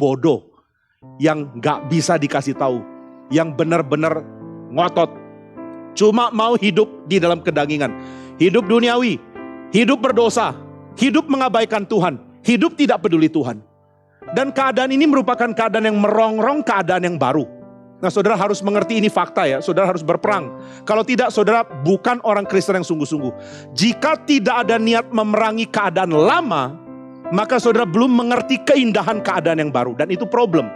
bodoh, yang gak bisa dikasih tahu, yang benar-benar ngotot, cuma mau hidup di dalam kedagingan, hidup duniawi, hidup berdosa, hidup mengabaikan Tuhan, hidup tidak peduli Tuhan. Dan keadaan ini merupakan keadaan yang merongrong keadaan yang baru. Nah, saudara harus mengerti ini fakta ya, saudara harus berperang. Kalau tidak, saudara bukan orang Kristen yang sungguh-sungguh. Jika tidak ada niat memerangi keadaan lama, maka saudara belum mengerti keindahan keadaan yang baru. Dan itu problem.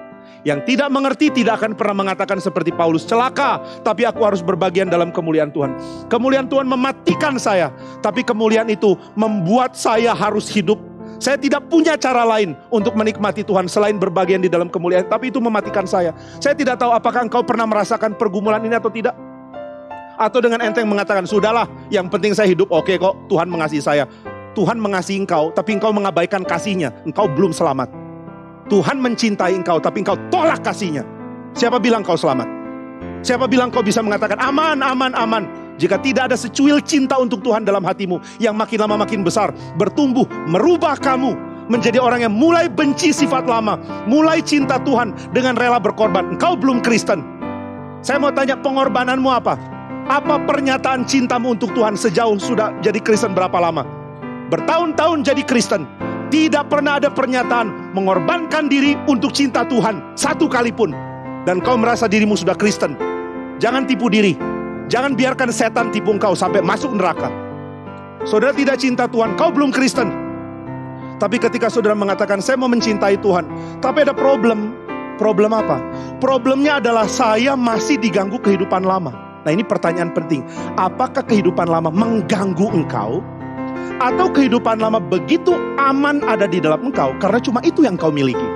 Yang tidak mengerti tidak akan pernah mengatakan seperti Paulus, celaka, tapi aku harus berbagian dalam kemuliaan Tuhan. Kemuliaan Tuhan mematikan saya, tapi kemuliaan itu membuat saya harus hidup. Saya tidak punya cara lain untuk menikmati Tuhan selain berbagian di dalam kemuliaan, tapi itu mematikan saya. Saya tidak tahu apakah engkau pernah merasakan pergumulan ini atau tidak. Atau dengan enteng mengatakan, sudahlah, yang penting saya hidup oke kok, Tuhan mengasihi saya. Tuhan mengasihi engkau, tapi engkau mengabaikan kasihnya, engkau belum selamat. Tuhan mencintai engkau, tapi engkau tolak kasihnya. Siapa bilang kau selamat? Siapa bilang kau bisa mengatakan aman, aman, aman? Jika tidak ada secuil cinta untuk Tuhan dalam hatimu, yang makin lama makin besar, bertumbuh, merubah kamu menjadi orang yang mulai benci sifat lama, mulai cinta Tuhan dengan rela berkorban. Engkau belum Kristen. Saya mau tanya, pengorbananmu apa? Apa pernyataan cintamu untuk Tuhan sejauh sudah jadi Kristen berapa lama? Bertahun-tahun jadi Kristen. Tidak pernah ada pernyataan mengorbankan diri untuk cinta Tuhan satu kali pun. Dan kau merasa dirimu sudah Kristen. Jangan tipu diri. Jangan biarkan setan tipu engkau sampai masuk neraka. Saudara tidak cinta Tuhan, kau belum Kristen. Tapi ketika saudara mengatakan saya mau mencintai Tuhan, tapi ada problem. Problem apa? Problemnya adalah saya masih diganggu kehidupan lama. Nah, ini pertanyaan penting. Apakah kehidupan lama mengganggu engkau? Atau kehidupan lama begitu aman ada di dalam engkau karena cuma itu yang kau miliki?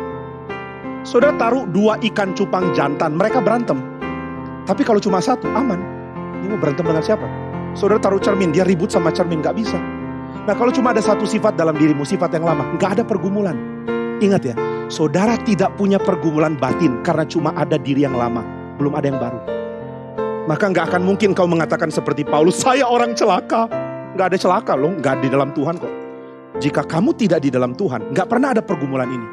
Saudara taruh 2 ikan cupang jantan, mereka berantem. Tapi kalau cuma satu, aman. Ini mau berantem dengan siapa? Saudara taruh cermin, dia ribut sama cermin, gak bisa. Nah, kalau cuma ada satu sifat dalam dirimu, sifat yang lama, gak ada pergumulan. Ingat ya, saudara tidak punya pergumulan batin karena cuma ada diri yang lama, belum ada yang baru. Maka gak akan mungkin kau mengatakan seperti Paulus, saya orang celaka. Gak ada celaka loh, gak di dalam Tuhan kok. Jika kamu tidak di dalam Tuhan, gak pernah ada pergumulan ini.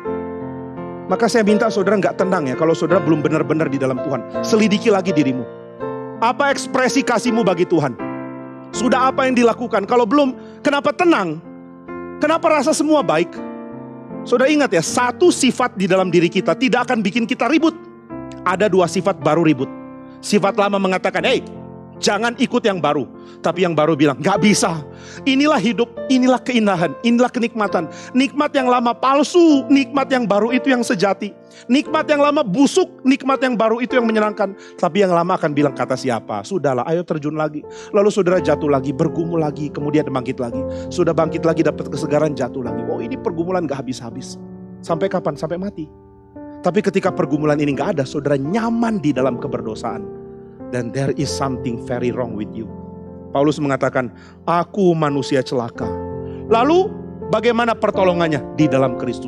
Maka saya minta saudara gak tenang ya, kalau saudara belum benar-benar di dalam Tuhan. Selidiki lagi dirimu. Apa ekspresi kasihmu bagi Tuhan? Sudah apa yang dilakukan? Kalau belum, kenapa tenang? Kenapa rasa semua baik? Saudara ingat ya, satu sifat di dalam diri kita tidak akan bikin kita ribut. Ada 2 sifat baru ribut. Sifat lama mengatakan, hey, jangan ikut yang baru. Tapi yang baru bilang, gak bisa. Inilah hidup, inilah keindahan, inilah kenikmatan. Nikmat yang lama palsu, nikmat yang baru itu yang sejati. Nikmat yang lama busuk, nikmat yang baru itu yang menyenangkan. Tapi yang lama akan bilang, kata siapa? Sudahlah, ayo terjun lagi. Lalu saudara jatuh lagi, bergumul lagi, kemudian bangkit lagi. Sudah bangkit lagi, dapat kesegaran, jatuh lagi. Oh, ini pergumulan gak habis-habis. Sampai kapan? Sampai mati. Tapi ketika pergumulan ini gak ada, saudara nyaman di dalam keberdosaan. Then there is something very wrong with you. Paulus mengatakan, aku manusia celaka. Lalu bagaimana pertolongannya? Di dalam Kristus.